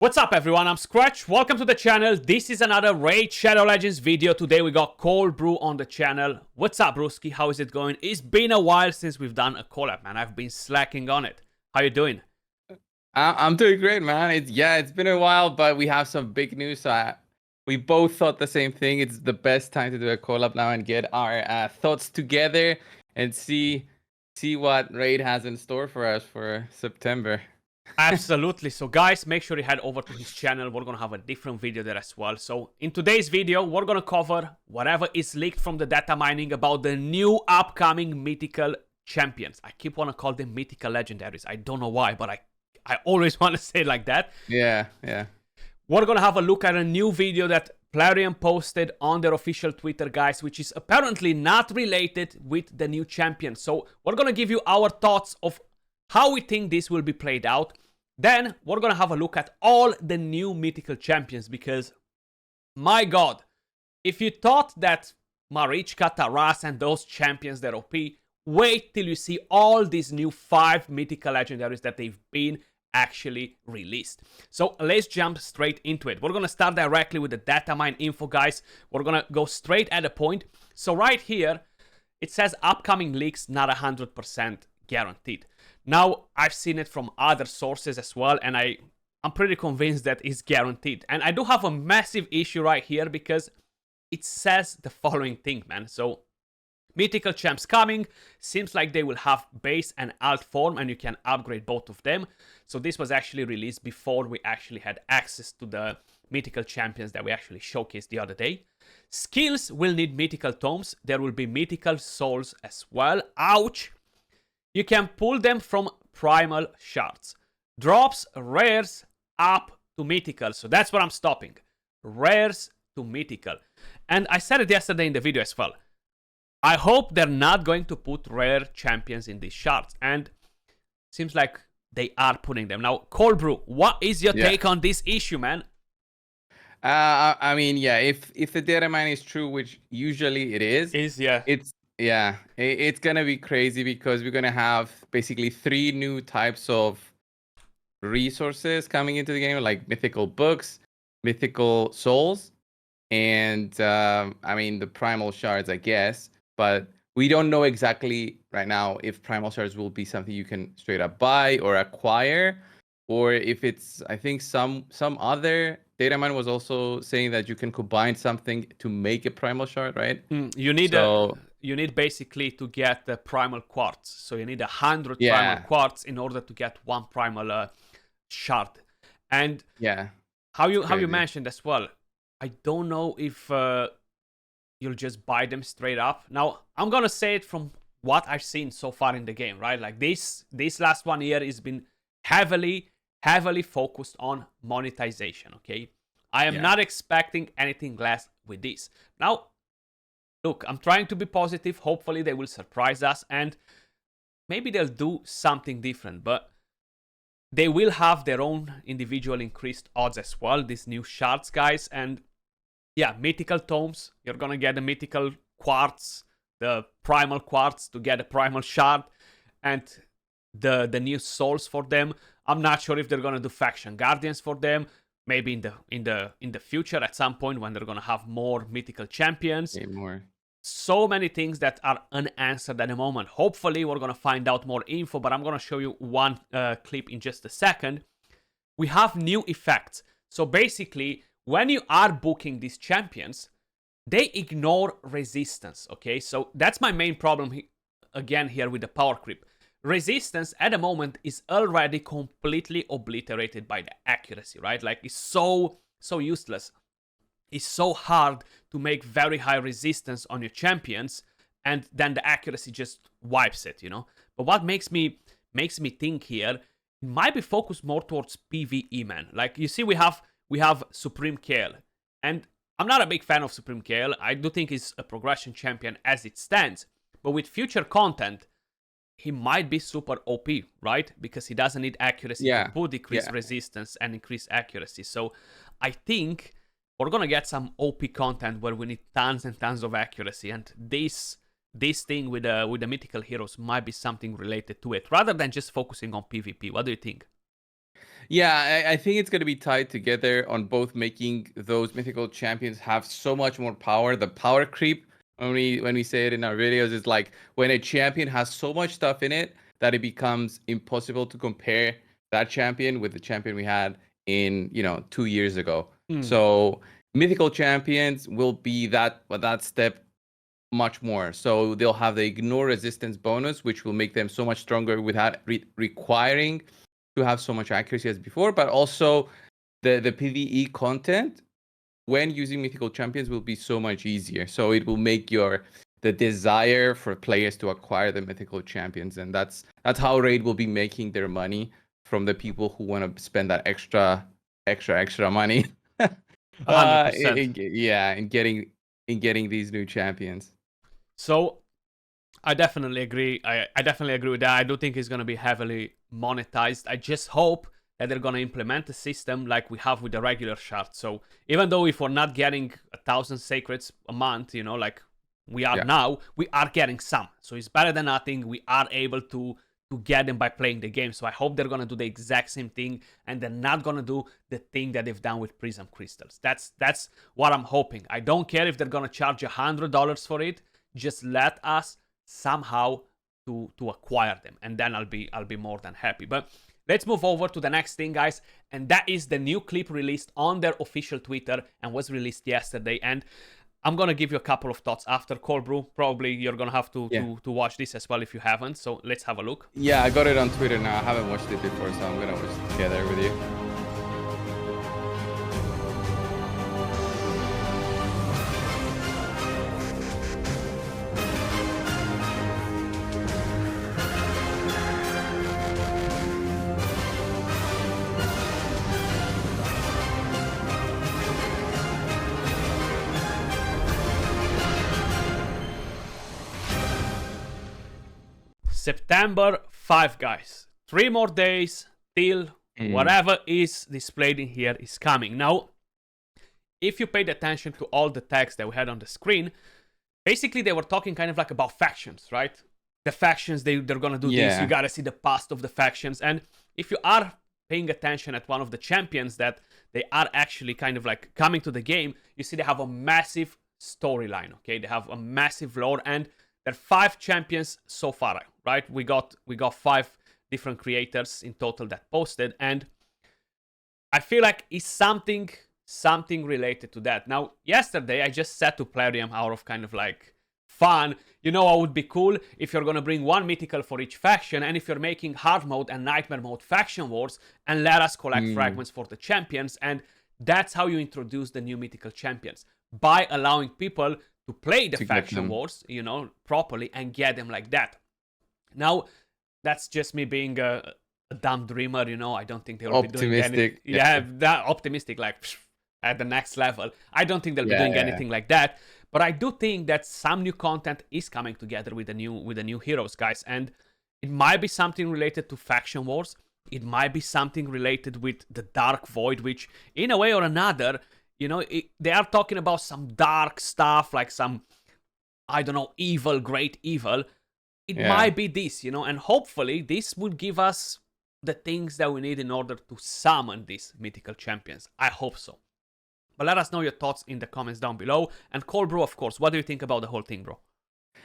What's up everyone, I'm Skratch, welcome to the channel. This is another Raid Shadow Legends video. Today we got Cold Brew on the channel. What's up Brewski, how is it going? It's been a while since we've done a collab, man. I've been slacking on it. How you doing? I'm doing great, man. It's been a while, but we have some big news. We both thought the same thing. It's the best time to do a collab now and get our thoughts together and see what Raid has in store for us for September. Absolutely. So guys, make sure you head over to his channel. We're gonna have a different video there as well. So in today's video, we're gonna cover whatever is leaked from the data mining about the new upcoming mythical champions. I keep wanna call them mythical legendaries. I don't know why, but I always want to say it like that. Yeah. We're gonna have a look at a new video that Plarium posted on their official Twitter, guys, which is apparently not related with the new champion. So we're gonna give you our thoughts of how we think this will be played out. Then we're gonna have a look at all the new mythical champions, because my god, if you thought that Marichka, Taras and those champions, they're OP, wait till you see all these new 5 mythical legendaries that they've been actually released. So let's jump straight into it. We're gonna start directly with the data mine info, guys. We're gonna go straight at the point. So right here it says upcoming leaks not 100% guaranteed. Now I've seen it from other sources as well, and I'm pretty convinced that it's guaranteed. And I do have a massive issue right here because it says the following thing, man. So mythical champs coming, seems like they will have base and alt form, and you can upgrade both of them. So this was actually released before we actually had access to the mythical champions that we actually showcased the other day. Skills will need mythical tomes. There will be mythical souls as well. Ouch! You can pull them from primal shards. Drops rares up to mythical. So that's what I'm stopping. Rares to mythical. And I said it yesterday in the video as well. I hope they're not going to put rare champions in these shards. And seems like they are putting them. Now, Cold Brew, what is your take on this issue, man? I mean, yeah, if the data mine is true, which usually it is, it's gonna be crazy because we're gonna have basically 3 new types of resources coming into the game, like mythical books, mythical souls, and I mean the primal shards, I guess. But we don't know exactly right now if primal shards will be something you can straight up buy or acquire, or if it's, I think some other data mine was also saying that you can combine something to make a primal shard, right? You need basically to get the primal quartz. So you need 100 primal quartz in order to get 1 primal shard. And how you mentioned as well, I don't know if you'll just buy them straight up. Now, I'm gonna say it from what I've seen so far in the game, right? Like this last 1 year has been heavily focused on monetization, okay? I am not expecting anything less with this. Now, look, I'm trying to be positive. Hopefully they will surprise us and maybe they'll do something different, but they will have their own individual increased odds as well, these new shards, guys. And yeah, mythical tomes, you're gonna get the mythical quartz, the primal quartz to get a primal shard, and the new souls for them. I'm not sure if they're gonna do faction guardians for them. Maybe in the future at some point when they're gonna have more mythical champions. So many things that are unanswered at the moment. Hopefully we're gonna find out more info, but I'm gonna show you one clip in just a second. We have new effects. So basically, when you are booking these champions, they ignore resistance, okay? So that's my main problem again here with the power creep. Resistance at the moment is already completely obliterated by the accuracy, right? Like it's so useless. It's so hard to make very high resistance on your champions, and then the accuracy just wipes it, you know? But what makes me think here, it might be focused more towards PvE, man. Like you see, we have Supreme Kale, and I'm not a big fan of Supreme Kale. I do think he's a progression champion as it stands, but with future content, he might be super OP, right? Because he doesn't need accuracy to put decrease resistance and increase accuracy. So I think we're gonna get some OP content where we need tons and tons of accuracy, and this thing with the mythical heroes might be something related to it, rather than just focusing on PvP. What do you think? Yeah, I think it's going to be tied together on both making those mythical champions have so much more power. The power creep, when we say it in our videos, is like when a champion has so much stuff in it that it becomes impossible to compare that champion with the champion we had in 2 years ago. So mythical champions will be that step much more. So they'll have the ignore resistance bonus, which will make them so much stronger without requiring to have so much accuracy as before. But also the PvE content when using mythical champions will be so much easier. So it will make the desire for players to acquire the mythical champions, and that's how Raid will be making their money from the people who want to spend that extra money. 100%. In getting these new champions. So I definitely agree. I definitely agree with that. I do think it's going to be heavily monetized. I just hope that they're going to implement a system like we have with the regular shard. So even though if we're not getting 1,000 sacreds a month, like we are now, we are getting some. So it's better than nothing. We are able to get them by playing the game. So I hope they're going to do the exact same thing, and they're not going to do the thing that they've done with Prism Crystals. That's what I'm hoping. I don't care if they're going to charge $100 for it. Just let us somehow to acquire them, and then I'll be more than happy. But let's move over to the next thing, guys, and that is the new clip released on their official Twitter and was released yesterday. And I'm gonna give you a couple of thoughts after Cold Brew. Probably you're gonna have to watch this as well if you haven't. So let's have a look. Yeah, I got it on Twitter now. I haven't watched it before, so I'm gonna watch it together with you. September 5, guys. 3 more days till whatever is displayed in here is coming. Now, if you paid attention to all the text that we had on the screen, basically they were talking kind of like about factions, right? The factions, they're gonna do this. You gotta see the past of the factions. And if you are paying attention at one of the champions that they are actually kind of like coming to the game, you see they have a massive storyline, okay? They have a massive lore, and there are 5 champions so far, right? We got 5 different creators in total that posted, and I feel like it's something related to that. Now, yesterday I just set to Plarium out of kind of like fun. What would be cool if you're gonna bring 1 mythical for each faction, and if you're making hard mode and nightmare mode faction wars, and let us collect fragments for the champions. And that's how you introduce the new mythical champions, by allowing people to play the faction wars, properly and get them like that. Now, that's just me being a dumb dreamer, I don't think they'll be doing anything. Yeah, that optimistic, like at the next level. I don't think they'll be doing anything like that. But I do think that some new content is coming together with the new heroes, guys, and it might be something related to faction wars. It might be something related with the Dark Void, which, in a way or another, they are talking about some dark stuff, like some, I don't know, evil, great evil. It might be this, and hopefully this will give us the things that we need in order to summon these mythical champions. I hope so. But let us know your thoughts in the comments down below. And Cold Brew, of course, what do you think about the whole thing, bro?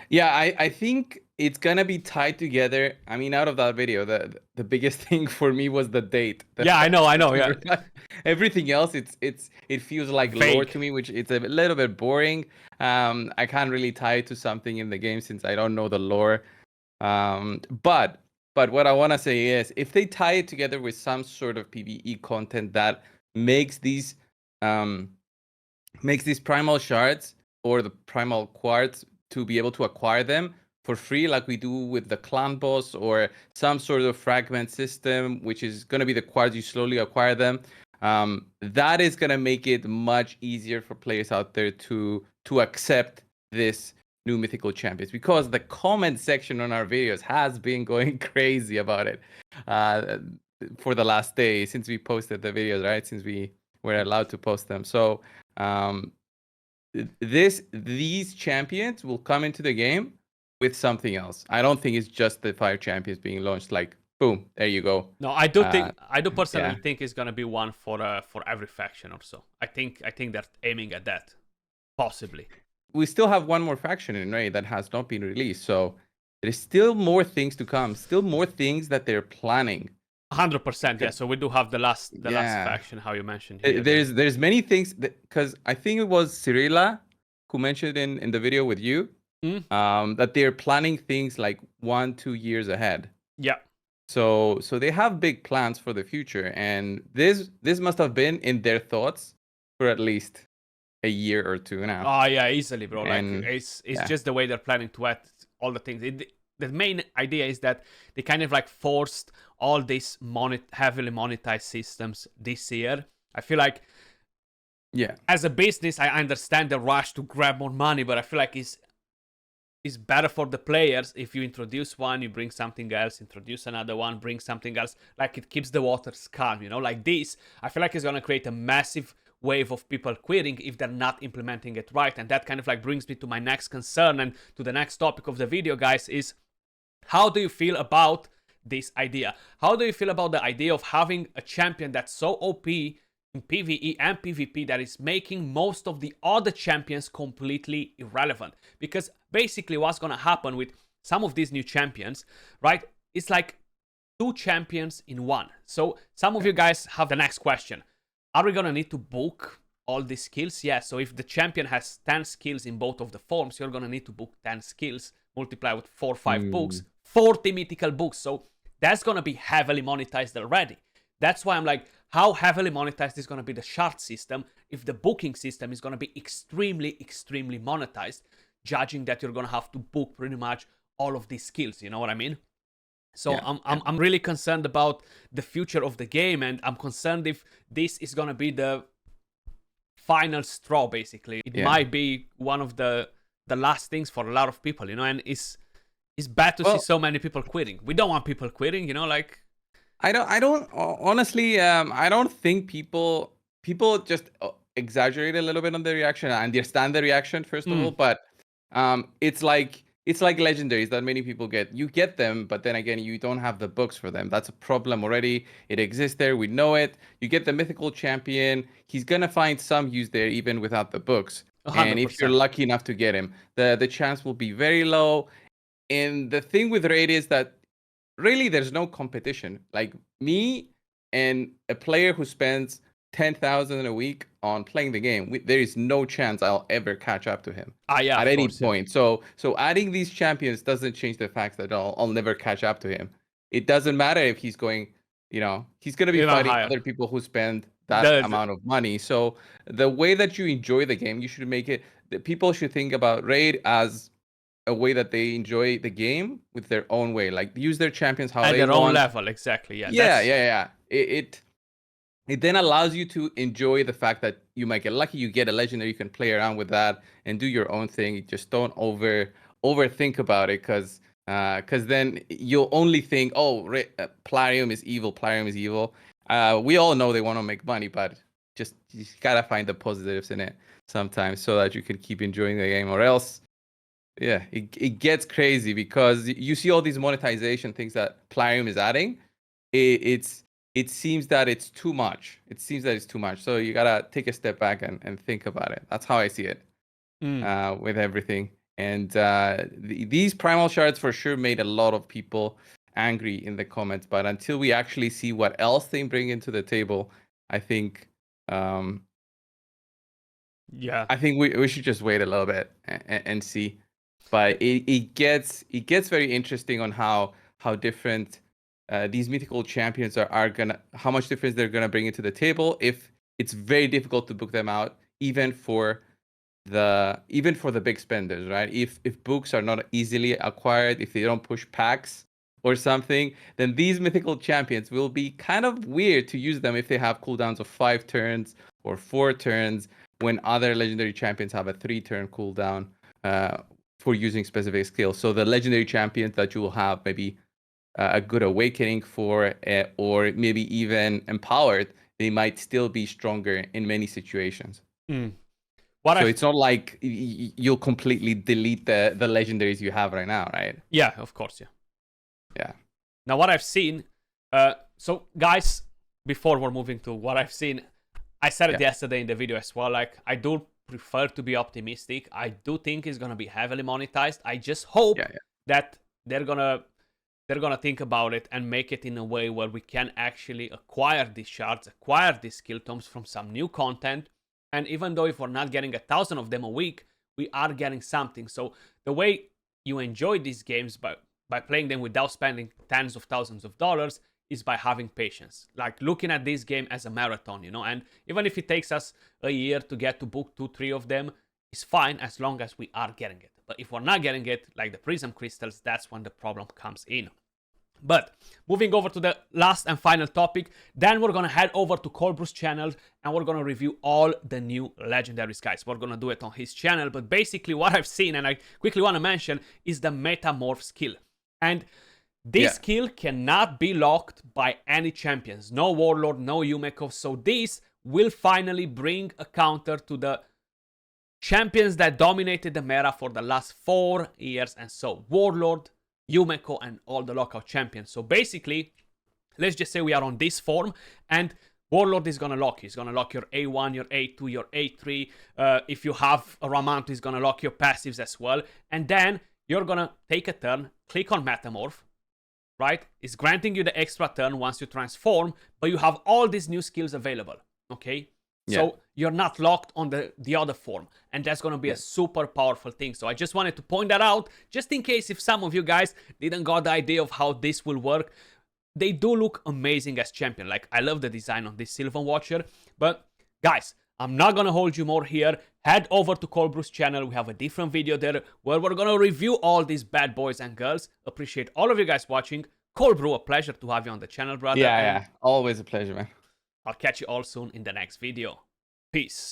Yeah, I think it's gonna be tied together. I mean, out of that video, the biggest thing for me was the date. I know. Yeah. Everything else, it feels like fake lore to me, which it's a little bit boring. I can't really tie it to something in the game since I don't know the lore. But what I want to say is, if they tie it together with some sort of PvE content that makes these primal shards or the primal quartz to be able to acquire them for free, like we do with the clan boss, or some sort of fragment system, which is going to be the quartz, you slowly acquire them. That is going to make it much easier for players out there to accept this new mythical champions, because the comment section on our videos has been going crazy about it for the last day since we posted the videos, right? Since we were allowed to post them. So these champions will come into the game with something else. I don't think it's just the 5 champions being launched like boom, there you go. No, I do personally think it's gonna be one for every faction or so. I think they're aiming at that, possibly. We still have one more faction in Raid that has not been released, so there's still more things to come, still more things that they're planning. 100%, yeah. So we do have the last faction, how you mentioned here. There's many things because I think it was Cyrilla who mentioned in the video with you that they're planning things like 1-2 years ahead. Yeah. So they have big plans for the future, and this must have been in their thoughts for at least a year or two now. Oh yeah, easily, bro. And like it's just the way they're planning to add all the things. The main idea is that they kind of like forced all these heavily monetized systems this year. I feel like, as a business, I understand the rush to grab more money, but I feel like it's better for the players if you introduce one, you bring something else, introduce another one, bring something else. Like it keeps the waters calm, you know. Like this, I feel like it's gonna create a massive wave of people quitting if they're not implementing it right. And that kind of like brings me to my next concern and to the next topic of the video, guys, is how do you feel about this idea? How do you feel about the idea of having a champion that's so OP in PvE and PvP that is making most of the other champions completely irrelevant? Because basically what's gonna happen with some of these new champions, right? It's like 2 champions in one. So some of you guys have the next question. Are we gonna need to book all these skills? Yeah, so if the champion has 10 skills in both of the forms, you're gonna need to book 10 skills, multiply with 4 or 5 books, 40 mythical books. So that's gonna be heavily monetized already. That's why I'm like, how heavily monetized is gonna be the shard system if the booking system is gonna be extremely, extremely monetized, judging that you're gonna have to book pretty much all of these skills, you know what I mean? So I'm really concerned about the future of the game, and I'm concerned if this is gonna be the final straw. Basically, it might be one of the last things for a lot of people, you know. And it's bad to see so many people quitting. We don't want people quitting, you know. Like I don't honestly. I don't think people just exaggerate a little bit on the reaction. I understand the reaction first of all, but it's like legendaries that many people get. You get them, but then again, you don't have the books for them. That's a problem already. It exists there. We know it. You get the mythical champion. He's gonna find some use there even without the books. 100%. And if you're lucky enough to get him, the chance will be very low. And the thing with Raid is that really there's no competition. Like me and a player who spends 10,000 a week on playing the game, there is no chance I'll ever catch up to him at any point. So adding these champions doesn't change the fact that I'll never catch up to him. It doesn't matter if he's going, you know, he's going to be fighting other people who spend that amount of money. So the way that you enjoy the game, you should make it that people should think about Raid as a way that they enjoy the game with their own way, like use their champions how they want. At their own level, exactly. It then allows you to enjoy the fact that you might get lucky, you get a legendary, you can play around with that and do your own thing. You just don't overthink about it, because then you'll only think, oh, Plarium is evil. We all know they want to make money, but you gotta find the positives in it sometimes so that you can keep enjoying the game, or else it gets crazy, because you see all these monetization things that Plarium is adding. It seems that it's too much. So you gotta take a step back and think about it. That's how I see it with everything. And these primal shards for sure made a lot of people angry in the comments. But until we actually see what else they bring into the table, I think I think we should just wait a little bit and see. But it gets very interesting on how different these mythical champions are gonna, how much difference they're gonna bring into the table. If it's very difficult to book them out, even for the big spenders, right? If books are not easily acquired, if they don't push packs or something, then these mythical champions will be kind of weird to use them if they have cooldowns of 5 turns or 4 turns, when other legendary champions have a 3-turn cooldown for using specific skills. So the legendary champions that you will have maybe a good awakening for, or maybe even empowered, they might still be stronger in many situations. It's not like you'll completely delete the legendaries you have right now, right? Yeah, of course, yeah. Now, what I've seen, so guys, before we're moving to what I've seen, I said it yesterday in the video as well, like, I do prefer to be optimistic. I do think it's gonna be heavily monetized. I just hope that they're gonna think about it and make it in a way where we can actually acquire these shards, acquire these skill tomes from some new content. And even though if we're not getting 1,000 of them a week, we are getting something. So the way you enjoy these games by playing them without spending tens of thousands of dollars is by having patience, like looking at this game as a marathon, you know. And even if it takes us a year to get to book 2-3 of them, it's fine as long as we are getting it. But if we're not getting it, like the prism crystals, that's when the problem comes in. But moving over to the last and final topic, then we're gonna head over to Coldbrew's channel and we're gonna review all the new legendaries, guys. We're gonna do it on his channel, but basically what I've seen, and I quickly want to mention, is the Metamorph skill. And this skill cannot be locked by any champions. No Warlord, no Yumeko. So this will finally bring a counter to the champions that dominated the meta for the last 4 years. And so Warlord, Yumeko, and all the lockout champions. So basically, let's just say we are on this form and Warlord is gonna lock you. He's gonna lock your A1, your A2, your A3. If you have a Ramant, he's gonna lock your passives as well. And then you're gonna take a turn, click on Metamorph, right? It's granting you the extra turn once you transform, but you have all these new skills available, okay? So you're not locked on the other form, and that's going to be a super powerful thing. So I just wanted to point that out, just in case if some of you guys didn't got the idea of how this will work. They do look amazing as champion. Like, I love the design on this Sylvan Watcher. But guys, I'm not going to hold you more here. Head over to Coldbrew's channel. We have a different video there where we're going to review all these bad boys and girls. Appreciate all of you guys watching. Coldbrew, a pleasure to have you on the channel, brother. Yeah. Always a pleasure, man. I'll catch you all soon in the next video. Peace.